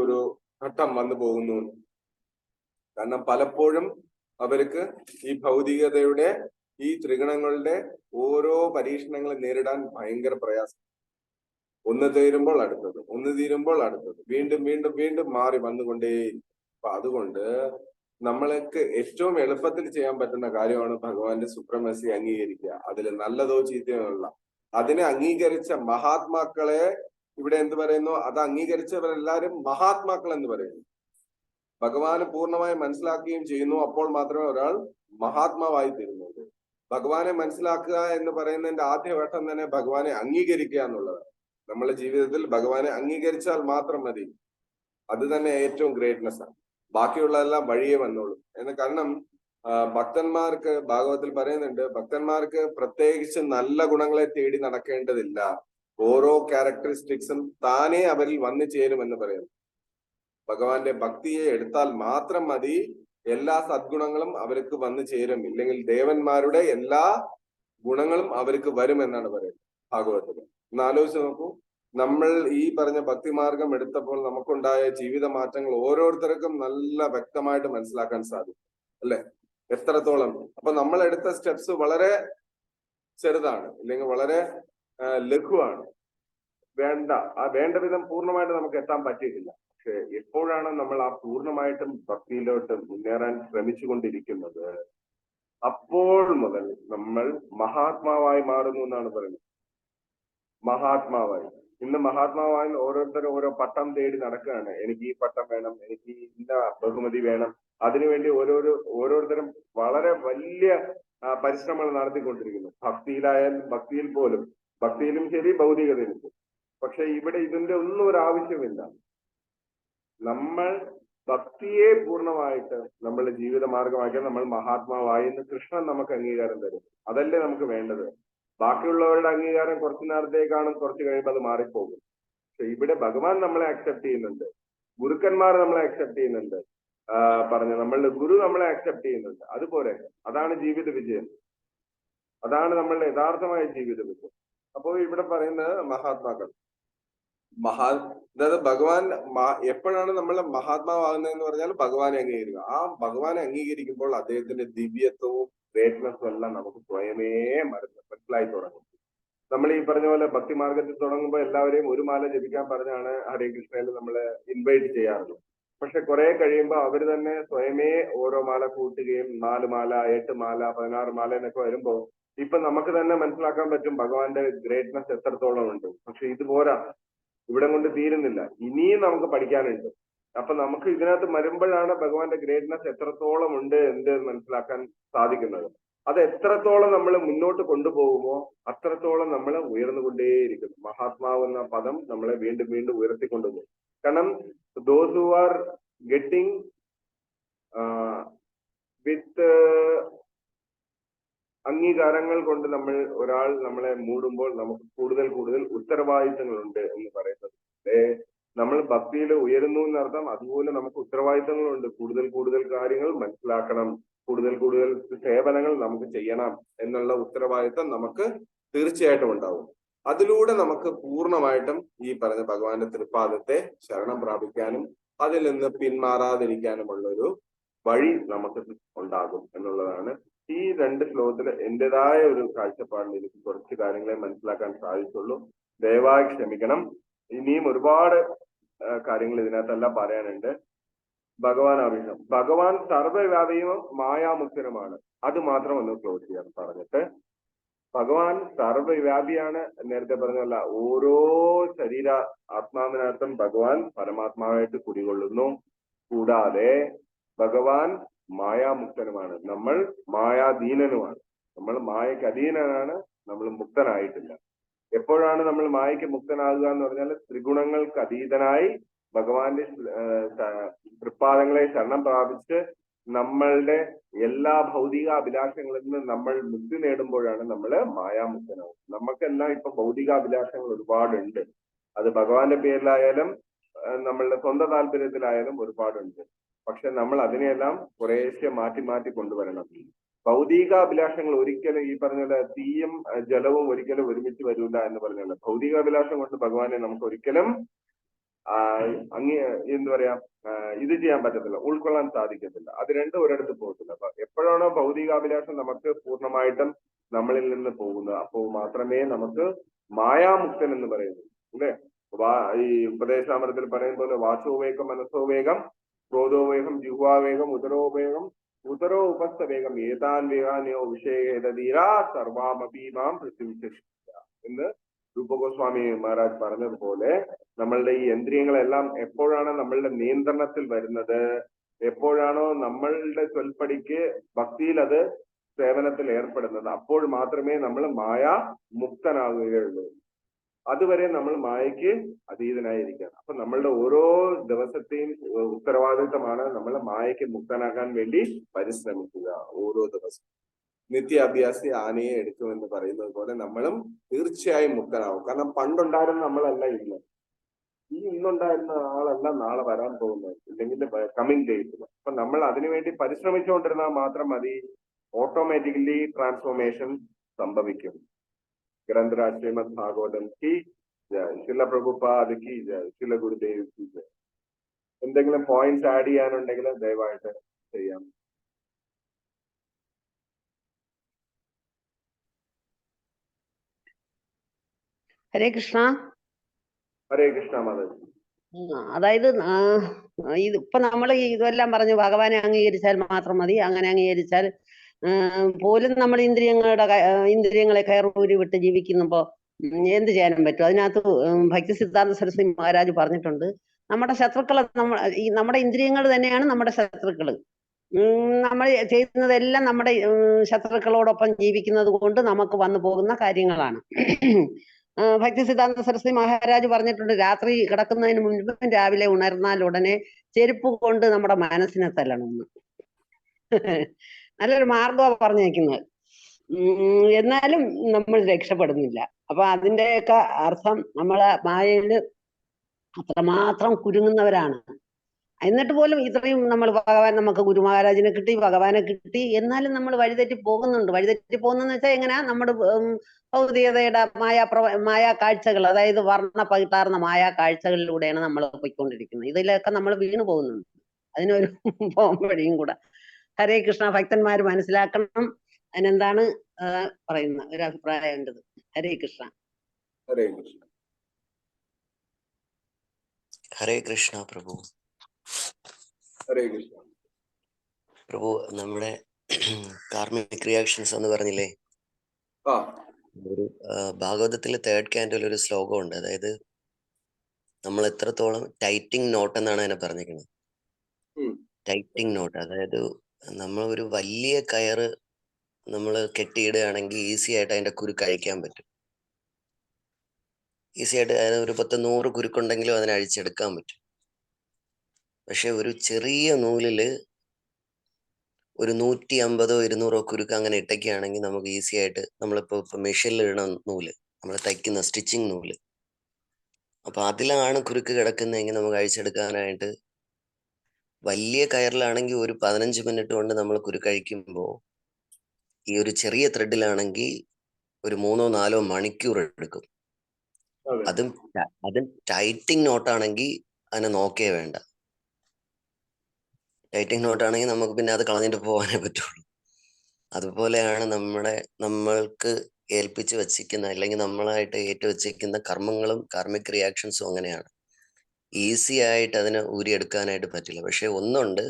ഒരു ഘട്ടം വന്നു പോകുന്നു. കാരണം പലപ്പോഴും അവർക്ക് ഈ ഭൗതികതയുടെ ഈ ത്രിഗുണങ്ങളുടെ ഓരോ പരീക്ഷണങ്ങൾ നേരിടാൻ ഭയങ്കര പ്രയാസം. ഒന്ന് തീരുമ്പോൾ അടുത്തത്, ഒന്ന് തീരുമ്പോൾ അടുത്തത്, വീണ്ടും വീണ്ടും വീണ്ടും മാറി വന്നുകൊണ്ടേയിരിക്കും. അപ്പൊ അതുകൊണ്ട് നമ്മൾക്ക് ഏറ്റവും എളുപ്പത്തിൽ ചെയ്യാൻ പറ്റുന്ന കാര്യമാണ് ഭഗവാന്റെ സുപ്രമസി അംഗീകരിക്കുക. അതിൽ നല്ലതോ ചീത്തയോ ഉള്ള അതിനെ അംഗീകരിച്ച മഹാത്മാക്കളെ ഇവിടെ എന്ത് പറയുന്നു? അത് അംഗീകരിച്ചവരെല്ലാരും മഹാത്മാക്കൾ എന്ന് പറയുന്നു. ഭഗവാനെ പൂർണ്ണമായി മനസ്സിലാക്കുകയും ചെയ്യുന്നു. അപ്പോൾ മാത്രമേ ഒരാൾ മഹാത്മാവായി തീരുന്നത്. ഭഗവാനെ മനസ്സിലാക്കുക എന്ന് പറയുന്നതിന്റെ ആദ്യഘട്ടം തന്നെ ഭഗവാനെ അംഗീകരിക്കുക എന്നുള്ളതാണ്. നമ്മുടെ ജീവിതത്തിൽ ഭഗവാനെ അംഗീകരിച്ചാൽ മാത്രം മതി. അത് തന്നെ ഏറ്റവും ഗ്രേറ്റ്നെസ് ആണ്. ബാക്കിയുള്ളതെല്ലാം വഴിയെ വന്നോളൂ എന്ന്. കാരണം ഭക്തന്മാർക്ക് ഭാഗവത്തിൽ പറയുന്നുണ്ട്, ഭക്തന്മാർക്ക് പ്രത്യേകിച്ച് നല്ല ഗുണങ്ങളെ തേടി നടക്കേണ്ടതില്ല. ഓരോ ക്യാരക്ടറിസ്റ്റിക്സും താനേ അവരിൽ വന്നു ചേരുമെന്ന് പറയുന്നു. ഭഗവാന്റെ ഭക്തിയെ എടുത്താൽ മാത്രം മതി, എല്ലാ സദ്ഗുണങ്ങളും അവർക്ക് വന്നു ചേരും. ഇല്ലെങ്കിൽ ദേവന്മാരുടെ എല്ലാ ഗുണങ്ങളും അവർക്ക് വരും എന്നാണ് പറയുന്നത് ഭാഗവത്തിൽ. ഒന്ന് ആലോചിച്ച് നോക്കൂ, നമ്മൾ ഈ പറഞ്ഞ ഭക്തിമാർഗം എടുത്തപ്പോൾ നമുക്കുണ്ടായ ജീവിത മാറ്റങ്ങൾ ഓരോരുത്തർക്കും നല്ല വ്യക്തമായിട്ട് മനസ്സിലാക്കാൻ സാധിക്കും, അല്ലെ? എത്രത്തോളം. അപ്പൊ നമ്മൾ എടുത്ത സ്റ്റെപ്സ് വളരെ ചെറുതാണ്, ഇല്ലെങ്കിൽ വളരെ ലഘുവാണ്. വേണ്ട വിധം പൂർണ്ണമായിട്ട് നമുക്ക് എത്താൻ പറ്റിയിട്ടില്ല. പക്ഷെ എപ്പോഴാണ് നമ്മൾ ആ പൂർണ്ണമായിട്ടും ഭക്തിയിലോട്ട് മുന്നേറാൻ ശ്രമിച്ചുകൊണ്ടിരിക്കുന്നത്, അപ്പോൾ മുതൽ നമ്മൾ മഹാത്മാവായി മാറുന്നു എന്നാണ് പറയുന്നത്. മഹാത്മാവായി. ഇന്ന് മഹാത്മാവായി ഓരോരുത്തരും ഓരോ പട്ടം തേടി നടക്കുകയാണ്. എനിക്ക് ഈ പട്ടം വേണം, എനിക്ക് ഇന്ന ബഹുമതി വേണം. അതിനുവേണ്ടി ഓരോരുത്തരും വളരെ വലിയ പരിശ്രമങ്ങൾ നടത്തിക്കൊണ്ടിരിക്കുന്നു. ഭക്തിയിൽ പോലും, ഭക്തിയിലും ശരി, ഭൗതികതയിലും ശരി. പക്ഷെ ഇവിടെ ഇതിന്റെ ഒന്നും ഒരു ആവശ്യമില്ല. നമ്മൾ ഭക്തിയെ പൂർണ്ണമായിട്ട് നമ്മളുടെ ജീവിത മാർഗമാക്കിയാൽ നമ്മൾ മഹാത്മാവായി എന്ന് കൃഷ്ണൻ നമുക്ക് അംഗീകാരം തരും. അതല്ലേ നമുക്ക് വേണ്ടത്. ബാക്കിയുള്ളവരുടെ അംഗീകാരം കുറച്ചു നേരത്തേക്കാണ്, കുറച്ച് കഴിയുമ്പോൾ അത് മാറിപ്പോകും. പക്ഷെ ഇവിടെ ഭഗവാൻ നമ്മളെ അക്സെപ്റ്റ് ചെയ്യുന്നുണ്ട്, ഗുരുക്കന്മാർ നമ്മളെ അക്സെപ്റ്റ് ചെയ്യുന്നുണ്ട്, നമ്മളുടെ ഗുരു നമ്മളെ അക്സെപ്റ്റ് ചെയ്യുന്നുണ്ട്. അതുപോലെ അതാണ് ജീവിത വിജയം, അതാണ് നമ്മളുടെ യഥാർത്ഥമായ ജീവിത വിജയം. അപ്പോൾ ഇവിടെ പറയുന്നത് മഹാത്മാക്കൾ, അതായത് ഭഗവാൻ എപ്പോഴാണ് നമ്മൾ മഹാത്മാവാകുന്നതെന്ന് പറഞ്ഞാൽ ഭഗവാനെ അംഗീകരിക്കുക. ആ ഭഗവാനെ അംഗീകരിക്കുമ്പോൾ അദ്ദേഹത്തിന്റെ ദിവ്യത്വവും ഗ്രേറ്റ്നെസ്സും എല്ലാം നമുക്ക് സ്വയമേ മനസ്സിലായി തുടങ്ങും. നമ്മൾ ഈ പറഞ്ഞ പോലെ ഭക്തി മാർഗത്തിൽ തുടങ്ങുമ്പോൾ എല്ലാവരെയും ഒരു മാല ജപിക്കാൻ പറഞ്ഞാണ് ഹരേ കൃഷ്ണയിൽ നമ്മൾ ഇൻവൈറ്റ് ചെയ്യാറുള്ളത്. പക്ഷെ കുറെ കഴിയുമ്പോൾ അവർ തന്നെ സ്വയമേ ഓരോ മാല കൂട്ടുകയും 4 മാല, 8 മാല, 16 മാല എന്നൊക്കെ വരുമ്പോൾ ഇപ്പൊ നമുക്ക് തന്നെ മനസ്സിലാക്കാൻ പറ്റും ഭഗവാന്റെ ഗ്രേറ്റ്നെസ് എത്രത്തോളം ഉണ്ട്. പക്ഷെ ഇത് പോരാ, ഇവിടെ കൊണ്ട് തീരുന്നില്ല, ഇനിയും നമുക്ക് പഠിക്കാനുണ്ട്. അപ്പൊ നമുക്ക് ഇതിനകത്ത് വരുമ്പോഴാണ് ഭഗവാന്റെ ഗ്രേറ്റ്നെസ് എത്രത്തോളം ഉണ്ട് എന്ന് മനസ്സിലാക്കാൻ സാധിക്കുന്നത്. അത് എത്രത്തോളം നമ്മൾ മുന്നോട്ട് കൊണ്ടുപോകുമോ അത്രത്തോളം നമ്മൾ ഉയർന്നുകൊണ്ടേയിരിക്കുന്നു. മഹാത്മാവ് എന്ന പദം നമ്മളെ വീണ്ടും വീണ്ടും ഉയർത്തിക്കൊണ്ടുപോകും. കാരണം ദോസ് ഹു ആർ ഗെറ്റിംഗ് വിത്ത് അംഗീകാരങ്ങൾ കൊണ്ട് ഒരാൾ നമ്മളെ മൂടുമ്പോൾ നമുക്ക് കൂടുതൽ കൂടുതൽ ഉത്തരവാദിത്തങ്ങളുണ്ട് എന്ന് പറയുന്നത്. നമ്മൾ ഭക്തിയിൽ ഉയരുന്നു എന്നർത്ഥം. അതുപോലെ നമുക്ക് ഉത്തരവാദിത്തങ്ങളുണ്ട്. കൂടുതൽ കൂടുതൽ കാര്യങ്ങൾ മനസ്സിലാക്കണം, കൂടുതൽ കൂടുതൽ സേവനങ്ങൾ നമുക്ക് ചെയ്യണം എന്നുള്ള ഉത്തരവാദിത്തം നമുക്ക് തീർച്ചയായിട്ടും ഉണ്ടാവും. അതിലൂടെ നമുക്ക് പൂർണ്ണമായിട്ടും ഈ പറഞ്ഞ ഭഗവാന്റെ തൃപ്പാദത്തെ ശരണം പ്രാപിക്കാനും അതിൽ നിന്ന് പിന്മാറാതിരിക്കാനുമുള്ള ഒരു വഴി നമുക്ക് ഉണ്ടാകും എന്നുള്ളതാണ് ഈ 2 ശ്ലോകത്തിൽ എന്റേതായ ഒരു കാഴ്ചപ്പാടിൽ എനിക്ക് കുറച്ച് കാര്യങ്ങളെ മനസ്സിലാക്കാൻ സാധിച്ചുള്ളൂ. ദയവായി ക്ഷമിക്കണം. ഇനിയും ഒരുപാട് കാര്യങ്ങൾ ഇതിനകത്തെല്ലാം പറയാനുണ്ട്. ഭഗവാൻ അഭിഷം, ഭഗവാൻ സർവ്വവ്യാപിയും മായാമുക്തനുമാണ്. അത് മാത്രം ഒന്ന് ക്ലോസ് ചെയ്യാൻ പറഞ്ഞിട്ട്, ഭഗവാൻ സർവ്വവ്യാപിയാണ്. നേരത്തെ പറഞ്ഞല്ല, ഓരോ ശരീര ആത്മാവിനകത്തും ഭഗവാൻ പരമാത്മാവായിട്ട് കുടികൊള്ളുന്നു. കൂടാതെ ഭഗവാൻ മായാമുക്തനുമാണ്. നമ്മൾ മായാധീനനുമാണ്. നമ്മൾ മായയ്ക്ക് അധീനനാണ്, നമ്മൾ മുക്തനായിട്ടില്ല. എപ്പോഴാണ് നമ്മൾ മായയ്ക്ക് മുക്തനാകുക എന്ന് പറഞ്ഞാൽ, ത്രിഗുണങ്ങൾക്ക് അതീതനായി ഭഗവാന്റെ തൃപ്പാദങ്ങളെ ശരണം പ്രാപിച്ച് നമ്മളുടെ എല്ലാ ഭൗതിക അഭിലാഷങ്ങളിൽ നിന്ന് നമ്മൾ മുക്തി നേടുമ്പോഴാണ് നമ്മൾ മായാമുക്തനാവുന്നത്. നമുക്കെല്ലാം ഇപ്പൊ ഭൗതിക അഭിലാഷങ്ങൾ ഒരുപാടുണ്ട്. അത് ഭഗവാന്റെ പേരിലായാലും നമ്മളുടെ സ്വന്തം താല്പര്യത്തിലായാലും ഒരുപാടുണ്ട്. പക്ഷെ നമ്മൾ അതിനെയെല്ലാം കുറേശ്ശെ മാറ്റി മാറ്റി കൊണ്ടുവരണം. ഭൗതിക അഭിലാഷങ്ങൾ ഒരിക്കലും ഈ പറഞ്ഞ തീയും ജലവും ഒരിക്കലും ഒരുമിച്ച് വരില്ല എന്ന് പറഞ്ഞല്ലോ. ഭൗതിക അഭിലാഷം കൊണ്ട് ഭഗവാനെ നമുക്ക് ഒരിക്കലും എന്താ പറയാ, ഇത് ചെയ്യാൻ പറ്റത്തില്ല, ഉൾക്കൊള്ളാൻ സാധിക്കത്തില്ല. അത് രണ്ടും ഒരിടത്ത് പോകത്തില്ല. അപ്പൊ എപ്പോഴാണോ ഭൗതികാഭിലാഷം നമുക്ക് പൂർണ്ണമായിട്ടും നമ്മളിൽ നിന്ന് പോകുന്നത്, അപ്പോൾ മാത്രമേ നമുക്ക് മായാമുക്തൻ എന്ന് പറയുന്നത്. അല്ലെ, ഈ ഉപദേശാമൃതത്തിൽ പറയുന്ന പോലെ വാചോവേഗം, മനസ്സോവേഗം, ക്രോധോവേഗം, ജിഹ്വാവേഗം, ഉദരോവേഗം, ഉദരോ ഉപസ്ഥവേഗം, ഏതാൻ വേഗാനയോ വിഷയധീരാ സർവാമപി മാം പൃഥ്വിശിഷ്യ എന്ന് രൂപഗോസ്വാമി മഹാരാജ് പറഞ്ഞതുപോലെ, നമ്മളുടെ ഈ ഇന്ദ്രിയങ്ങളെല്ലാം എപ്പോഴാണ് നമ്മളുടെ നിയന്ത്രണത്തിൽ വരുന്നത്, എപ്പോഴാണോ നമ്മളുടെ ചൊൽപ്പടിക്ക് ഭക്തിയിൽ അത് സേവനത്തിൽ ഏർപ്പെടുന്നത്, അപ്പോൾ മാത്രമേ നമ്മൾ മായ മുക്തനാകുകയുള്ളൂ. അതുവരെ നമ്മൾ മായയ്ക്ക് അതീതനായിരിക്കുക. അപ്പൊ നമ്മളുടെ ഓരോ ദിവസത്തെയും ഉത്തരവാദിത്തമാണ് നമ്മൾ മായയ്ക്ക് മുക്തനാകാൻ വേണ്ടി പരിശ്രമിക്കുക. ഓരോ ദിവസവും നിത്യ അഭ്യാസി ആനയെ എടുക്കുമെന്ന് പറയുന്നത് പോലെ നമ്മളും തീർച്ചയായും മുക്തനാവും. കാരണം പണ്ടുണ്ടായിരുന്ന നമ്മളല്ല ഇന്ന്. ഈ ഇന്നുണ്ടായിരുന്ന ആളല്ല നാളെ വരാൻ പോകുന്നത്, ഇല്ലെങ്കിൽ കമ്മിങ് ഡേയ്സിൽ. അപ്പൊ നമ്മൾ അതിനുവേണ്ടി പരിശ്രമിച്ചുകൊണ്ടിരുന്നാൽ മാത്രം മതി, ഓട്ടോമാറ്റിക്കലി ട്രാൻസ്ഫോർമേഷൻ സംഭവിക്കും. ഗ്രന്ഥരാജ് ശ്രീമദ് ഭാഗവതം കി ജയ്, ശില പ്രഭുപാദ് കി ജയ്, ശില ഗുരുദേവ് കി ജയ്. എന്തെങ്കിലും പോയിന്റ്സ് ആഡ് ചെയ്യാനുണ്ടെങ്കിൽ ദയവായിട്ട് ചെയ്യാം. ഹരേ കൃഷ്ണ. ഹരേ കൃഷ്ണ മാതാജി. അതായത് ഇപ്പൊ നമ്മൾ ഇതെല്ലാം പറഞ്ഞു, ഭഗവാനെ അംഗീകരിച്ചാൽ മാത്രം മതി, അങ്ങനെ അംഗീകരിച്ചാൽ പോലും നമ്മൾ ഇന്ദ്രിയങ്ങളെ കയറൂരി വിട്ട് ജീവിക്കുമ്പോ എന്ത് ചെയ്യാനും പറ്റും? അതിനകത്ത് ഭക്തി സിദ്ധാന്ത സരസ്വതി മഹാരാജ് പറഞ്ഞിട്ടുണ്ട്, നമ്മുടെ ശത്രുക്കളെ നമ്മുടെ ഇന്ദ്രിയങ്ങൾ തന്നെയാണ് നമ്മുടെ ശത്രുക്കള്. നമ്മൾ ചെയ്യുന്നതെല്ലാം നമ്മുടെ ശത്രുക്കളോടൊപ്പം ജീവിക്കുന്നത് കൊണ്ട് നമുക്ക് വന്നു പോകുന്ന കാര്യങ്ങളാണ്. ഭക്തി സിദ്ധാന്ത സരസ്വതി മഹാരാജ് പറഞ്ഞിട്ടുണ്ട്, രാത്രി കിടക്കുന്നതിന് മുൻപ് രാവിലെ ഉണർന്നാൽ ഉടനെ ചെരുപ്പ് കൊണ്ട് നമ്മുടെ മനസ്സിനെ തല്ലണമെന്ന്. നല്ലൊരു മാർഗമാണ് പറഞ്ഞേക്കുന്നത്. എന്നാലും നമ്മൾ രക്ഷപ്പെടുന്നില്ല. അപ്പൊ അതിന്റെയൊക്കെ അർത്ഥം നമ്മളെ മായയില് അത്രമാത്രം കുരുങ്ങുന്നവരാണ്. എന്നിട്ട് പോലും ഇത്രയും നമ്മൾ ഭഗവാൻ, നമുക്ക് ഗുരു മഹാരാജിനെ കിട്ടി, ഭഗവാനെ കിട്ടി, എന്നാലും നമ്മൾ വഴിതെറ്റി പോകുന്നുണ്ട്. വഴിതെറ്റി പോകുന്നെന്ന് വെച്ചാൽ എങ്ങനെയാ? നമ്മുടെ ഭൗതികതയുടെ മായാ കാഴ്ചകൾ, അതായത് വർണ്ണ പകിട്ടാർന്ന മായാ കാഴ്ചകളിലൂടെയാണ് നമ്മൾ പോയിക്കൊണ്ടിരിക്കുന്നത്. ഇതിലൊക്കെ നമ്മൾ വീണു പോകുന്നുണ്ട്. അതിനൊരു വഴിയും കൂടെ ഹരേ കൃഷ്ണ ഭക്തന്മാർ മനസ്സിലാക്കണം. അതിനെന്താണ് പറയുന്നത് ഒരു അഭിപ്രായം ഉണ്ടത്? ഹരേ കൃഷ്ണ. ഹരേ കൃഷ്ണ. ഹരേ കൃഷ്ണ പ്രഭു. ഹരേ കൃഷ്ണ പ്രഭു, നമ്മുടെ കാർമിക് റിയാക്ഷൻസ് എന്ന് പറഞ്ഞില്ലേ, ഒരു ഭാഗവതത്തിലെ 3rd canto ഒരു ശ്ലോകമുണ്ട്. അതായത് നമ്മൾ എത്രത്തോളം ടൈറ്റിംഗ് നോട്ട് എന്നാണ് അതിനെ പറഞ്ഞിരിക്കുന്നത്. ടൈറ്റിംഗ് നോട്ട്, അതായത് നമ്മൾ ഒരു വലിയ കയറ് നമ്മൾ കെട്ടിയിടുകയാണെങ്കിൽ ഈസി ആയിട്ട് അതിന്റെ കുരുക്ക് അഴിക്കാൻ പറ്റും. ഈസി ആയിട്ട്, അതായത് ഒരു 10-100 കുരുക്കുണ്ടെങ്കിലും അതിനെ അഴിച്ചെടുക്കാൻ പറ്റും. പക്ഷെ ഒരു ചെറിയ നൂലില് ഒരു 150-200 കുരുക്ക് അങ്ങനെ ഇട്ടൊക്കെയാണെങ്കിൽ നമുക്ക് ഈസി ആയിട്ട്, നമ്മളിപ്പോ മെഷീനിൽ ഇടണ നൂല്, നമ്മൾ തയ്ക്കുന്ന സ്റ്റിച്ചിങ് നൂല്, അപ്പൊ അതിലാണ് കുരുക്ക് കിടക്കുന്നതെങ്കിൽ നമുക്ക് അഴിച്ചെടുക്കാനായിട്ട് വലിയ കയറിലാണെങ്കിൽ ഒരു 15 മിനിറ്റ് കൊണ്ട് നമ്മൾ കുരുക്കഴിക്കുമ്പോൾ, ഈ ഒരു ചെറിയ ത്രെഡിലാണെങ്കിൽ ഒരു 3-4 മണിക്കൂർ എടുക്കും. അതും ടൈറ്റിംഗ് നോട്ടാണെങ്കിൽ അതിനെ നോക്കേ വേണ്ട. ടൈറ്റിംഗ് നോട്ടാണെങ്കിൽ നമുക്ക് പിന്നെ അത് കളഞ്ഞിട്ട് പോകാനേ പറ്റുള്ളൂ. അതുപോലെയാണ് നമ്മൾക്ക് ഏൽപ്പിച്ച് വച്ചിരിക്കുന്ന അല്ലെങ്കിൽ നമ്മളായിട്ട് ഏറ്റുവച്ചിരിക്കുന്ന കർമ്മങ്ങളും കാർമിക് റിയാക്ഷൻസും അങ്ങനെയാണ്. ഈസി ആയിട്ട് അതിനെ ഊരിയെടുക്കാനായിട്ട് പറ്റില്ല. പക്ഷെ ഒന്നുണ്ട്,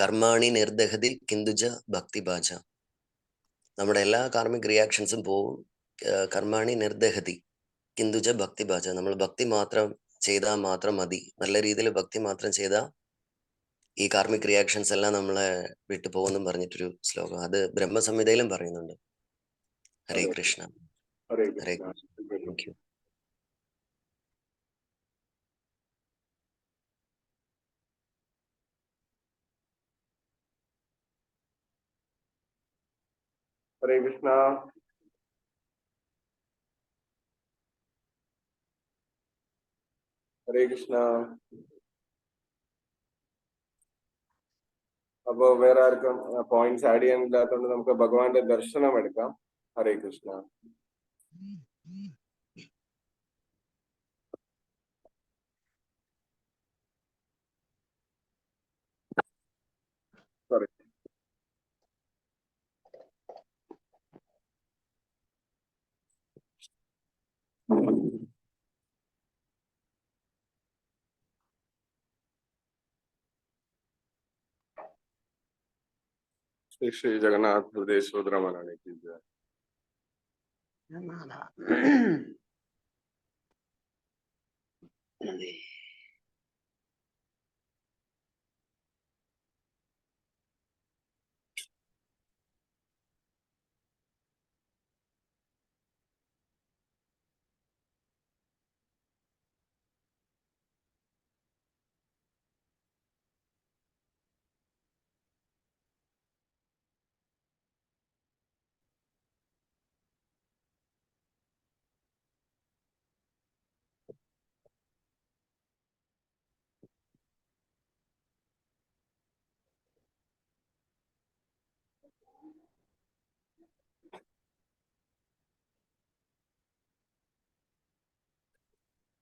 കർമാണി നിർദഹതി കിന്തുജ ഭക്തിഭാജ. നമ്മുടെ എല്ലാ കാർമിക് റിയാക്ഷൻസും പോവും. കർമാണി നിർദഹതി കിന്തുജ ഭക്തിഭാജ. നമ്മൾ ഭക്തി മാത്രം ചെയ്താൽ മാത്രം മതി. നല്ല രീതിയിൽ ഭക്തി മാത്രം ചെയ്താൽ ഈ കാർമിക് റിയാക്ഷൻസ് എല്ലാം നമ്മളെ വിട്ടു പോകുന്നു പറഞ്ഞിട്ടൊരു ശ്ലോകം, അത് ബ്രഹ്മസംഹിതയിലും പറയുന്നുണ്ട്. ഹരേ കൃഷ്ണ. ഹരേ ഹരേ കൃഷ്ണ. കൃഷ്ണ. Thank you. ഹരേ കൃഷ്ണ. ഹരേ കൃഷ്ണ. അപ്പോ വേറെ ആർക്കും പോയിന്റ്സ് ആഡ് ചെയ്യാനില്ലാത്തതുകൊണ്ട് നമുക്ക് ഭഗവാന്റെ ദർശനം എടുക്കാം. ഹരേ കൃഷ്ണ. സോറി. श्री श्री जगन्नाथ हृदय रमणाने की जय.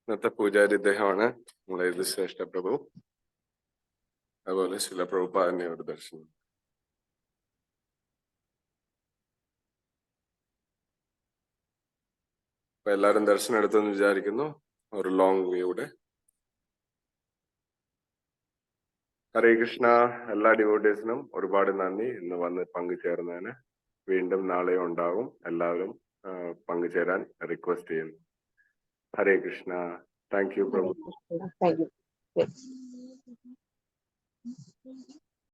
ഇന്നത്തെ പൂജാരി ഇദ്ദേഹമാണ്, നമ്മുടെ ഇത് ശ്രേഷ്ഠ പ്രഭു. അതുപോലെ ശില പ്രഭുപാദിന്റെ ഒരു ദർശനം. അപ്പൊ എല്ലാരും ദർശനം എടുത്തെന്ന് വിചാരിക്കുന്നു, ഒരു ലോങ് വ്യൂടെ. ഹരേ കൃഷ്ണ. എല്ലാ ഡിവോട്ടീസിനും ഒരുപാട് നന്ദി ഇന്ന് വന്ന് പങ്കുചേർന്നതിന്. വീണ്ടും നാളെ ഉണ്ടാകും. എല്ലാവരും പങ്കുചേരാൻ റിക്വസ്റ്റ് ചെയ്യുന്നു. ഹരേ കൃഷ്ണ. താങ്ക് യു പ്രഭു. Thank you.